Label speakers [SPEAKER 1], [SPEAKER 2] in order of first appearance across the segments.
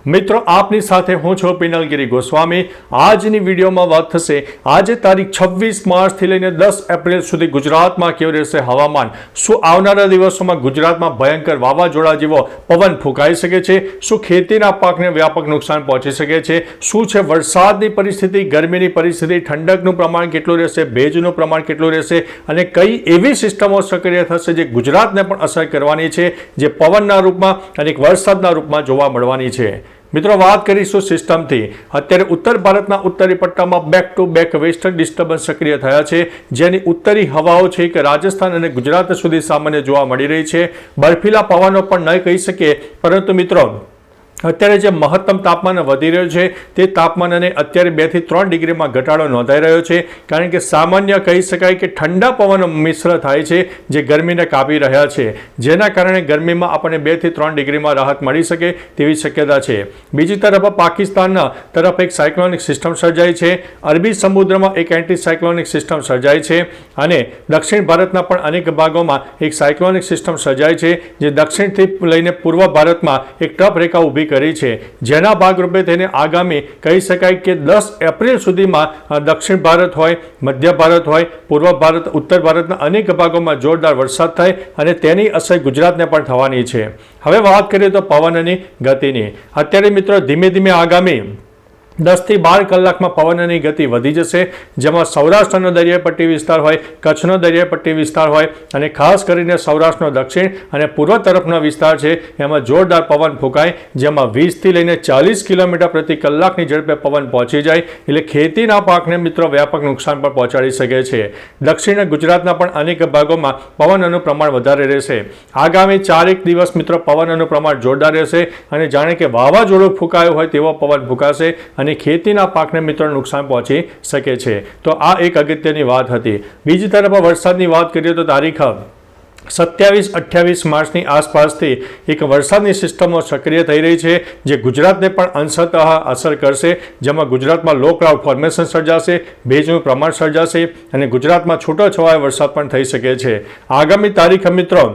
[SPEAKER 1] મિત્રો આપની સાથે હું છું પિનલગીરી ગોસ્વામી। આજની વિડીયોમાં વાત થશે આજે તારીખ 26 માર્ચથી લઈને 10 એપ્રિલ સુધી ગુજરાતમાં કેવું રહેશે હવામાન। શું આવનારા દિવસોમાં ગુજરાતમાં ભયંકર વાવાઝોડા જેવો પવન ફૂંકાઈ શકે છે? શું ખેતીના પાકને વ્યાપક નુકસાન પહોંચી શકે છે? શું છે વરસાદની પરિસ્થિતિ, ગરમીની પરિસ્થિતિ, ઠંડકનું પ્રમાણ કેટલું રહેશે, ભેજનું પ્રમાણ કેટલું રહેશે અને કઈ એવી સિસ્ટમો સક્રિય થશે જે ગુજરાતને પણ અસર કરવાની છે, જે પવનના રૂપમાં અને વરસાદના રૂપમાં જોવા મળવાની છે। મિત્રો વાત કરીશું સિસ્ટમથી। અત્યારે ઉત્તર ભારતના ઉત્તરી પટ્ટામાં back to back western disturbance સક્રિય થયા છે, જેની ઉત્તરી હવાઓ છે કે રાજસ્થાન અને ગુજરાત સુધી સામાન્ય જોવા મળી રહી છે। બર્ફીલા પવનો પણ ન કહી શકીએ, પરંતુ મિત્રો અત્યારે જે મહત્તમ તાપમાન વધી રહ્યું છે તે તાપમાનને અત્યારે 2 થી 3 ડિગ્રીમાં ઘટાડો નોંધાઈ રહ્યો છે, કારણ કે સામાન્ય કહી શકાય કે ઠંડા પવનો મિશ્ર થાય છે જે ગરમીને કાપી રહ્યા છે, જેના કારણે ગરમીમાં આપણને 2 થી 3 ડિગ્રીમાં રાહત મળી શકે તેવી શક્યતા છે। બીજી તરફ પાકિસ્તાનના તરફ એક સાયક્લોનિક સિસ્ટમ સર્જાઈ છે, અરબી સમુદ્રમાં એક એન્ટી સાયક્લોનિક સિસ્ટમ સર્જાઈ છે અને દક્ષિણ ભારતના પણ અનેક ભાગોમાં એક સાયક્લોનિક સિસ્ટમ સર્જાઈ છે, જે દક્ષિણથી લઈને પૂર્વ ભારતમાં એક ટપ રેખા ઊભી કરી છે, જેના ભાગરૂપે તેને આગામી કહી શકાય કે 10 એપ્રિલ સુધીમાં દક્ષિણ ભારત હોય, મધ્ય ભારત હોય, પૂર્વ ભારત, ઉત્તર ભારતના અનેક ભાગોમાં જોરદાર વરસાદ થાય અને તેની અસર ગુજરાતને પણ થવાની છે। હવે વાત કરીએ તો પવનની ગતિની। અત્યારે મિત્રો ધીમે ધીમે આગામી 10 થી 12 કલાકમાં પવનની ગતિ વધી જશે, જેમાં સૌરાષ્ટ્રનો દરિયાઈ પટ્ટી વિસ્તાર હોય, કચ્છનો દરિયાઈ પટ્ટી વિસ્તાર હોય અને ખાસ કરીને સૌરાષ્ટ્રનો દક્ષિણ અને પૂર્વ તરફનો વિસ્તાર છે એમાં જોરદાર પવન ફૂંકાય, જેમાં 20 થી લઈને 40 કિલોમીટર પ્રતિ કલાકની ઝડપે પવન પહોંચી જાય, એટલે ખેતીના પાકને મિત્રો વ્યાપક નુકસાન પણ પહોંચાડી શકે છે। દક્ષિણ ગુજરાતના પણ અનેક ભાગોમાં પવનનું પ્રમાણ વધારે રહેશે। આગામી 4 દિવસ મિત્રો પવનનું પ્રમાણ જોરદાર રહેશે અને જાણે કે વાવાઝોડું ફૂંકાયું હોય તેવો પવન ફૂંકાશે અને ખેતીના પાકને મિત્રો નુકસાન પહોંચી શકે છે। તો આ એક અગત્યની વાત હતી। બીજી તરફ વરસાદની વાત કરીએ તો તારીખ 27-28 માર્ચની આસપાસથી એક વરસાદની સિસ્ટમો સક્રિય થઈ રહી છે, જે ગુજરાતને પણ અંશતઃ અસર કરશે, જેમાં ગુજરાતમાં લો ક્લાઉડ ફોર્મેશન સર્જાશે, ભેજનું પ્રમાણ સર્જાશે અને ગુજરાતમાં છૂટોછવાયો વરસાદ પણ થઈ શકે છે। આગામી તારીખ મિત્રો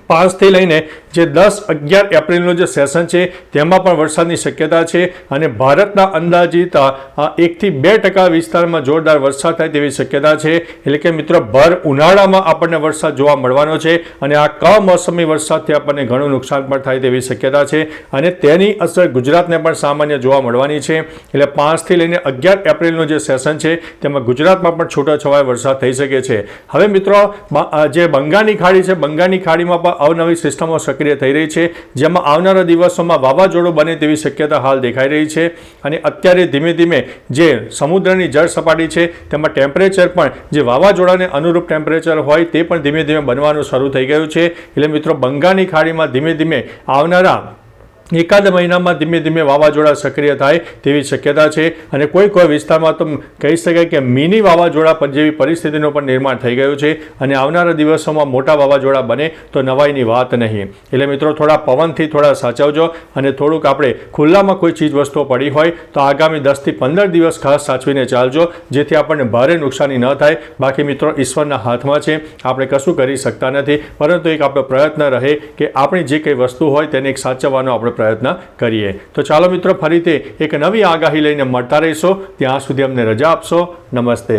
[SPEAKER 1] 5 થી લઈને જે 10-11 એપ્રિલનું જે સેશન છે તેમાં પણ વરસાદની શક્યતા છે અને ભારતના અંદાજિત 1 થી 2% વિસ્તારમાં જોરદાર વરસાદ થાય તેવી શક્યતા છે। એટલે કે મિત્રો ભર ઉનાળામાં આપણને વરસાદ જોવા મળવાનો છે અને આ કમોસમી વરસાદથી આપણને ઘણું નુકસાન પણ થાય તેવી શક્યતા છે અને તેની અસર ગુજરાતને પણ સામાન્ય જોવા મળવાની છે। એટલે 5 થી લઈને 11 એપ્રિલનું જે સેશન છે તેમાં ગુજરાતમાં પણ છૂટોછવાયો વરસાદ થઈ શકે છે। હવે મિત્રો જે બંગાળની ખાડી છે, બંગાળની ખાડીમાં અવનવી સિસ્ટમો સક્રિય થઈ રહી છે, જેમાં આવનારા દિવસોમાં વાવાઝોડું બને તેવી શક્યતા હાલ દેખાઈ રહી છે અને અત્યારે ધીમે ધીમે જે સમુદ્રની જળ સપાટી છે તેમાં ટેમ્પરેચર પણ જે વાવાઝોડાને અનુરૂપ ટેમ્પરેચર હોય તે પણ ધીમે ધીમે બનવાનું શરૂ થઈ ગયું છે। એટલે મિત્રો બંગાળની ખાડીમાં ધીમે ધીમે આવનારા એકાદ મહિનામાં ધીમે ધીમે વાવાઝોડા સક્રિય થાય તેવી શક્યતા છે અને કોઈ વિસ્તારમાં તો કહી શકાય કે મિની વાવાઝોડા જેવી પરિસ્થિતિનું પણ નિર્માણ થઈ ગયું છે અને આવનારા દિવસોમાં મોટા વાવાઝોડા બને તો નવાઈની વાત નહીં। એટલે મિત્રો થોડા પવનથી થોડા સાચવજો અને થોડુંક આપણે ખુલ્લામાં કોઈ ચીજ વસ્તુઓ પડી હોય તો આગામી 10 થી 15 દિવસ ખાસ સાચવીને ચાલજો, જેથી આપણને ભારે નુકસાની ન થાય। બાકી મિત્રો ઈશ્વરના હાથમાં છે, આપણે કશું કરી શકતા નથી, પરંતુ એક આપણો પ્રયત્ન રહે કે આપણી જે કંઈ વસ્તુ હોય તેને એક સાચવવાનો આપણે પ્રયત્ન કરીએ। તો ચાલો મિત્રો ફરીથી એક નવી આગાહી લઈને મળતા રહીશો, ત્યાં સુધી અમને રજા આપશો। નમસ્તે।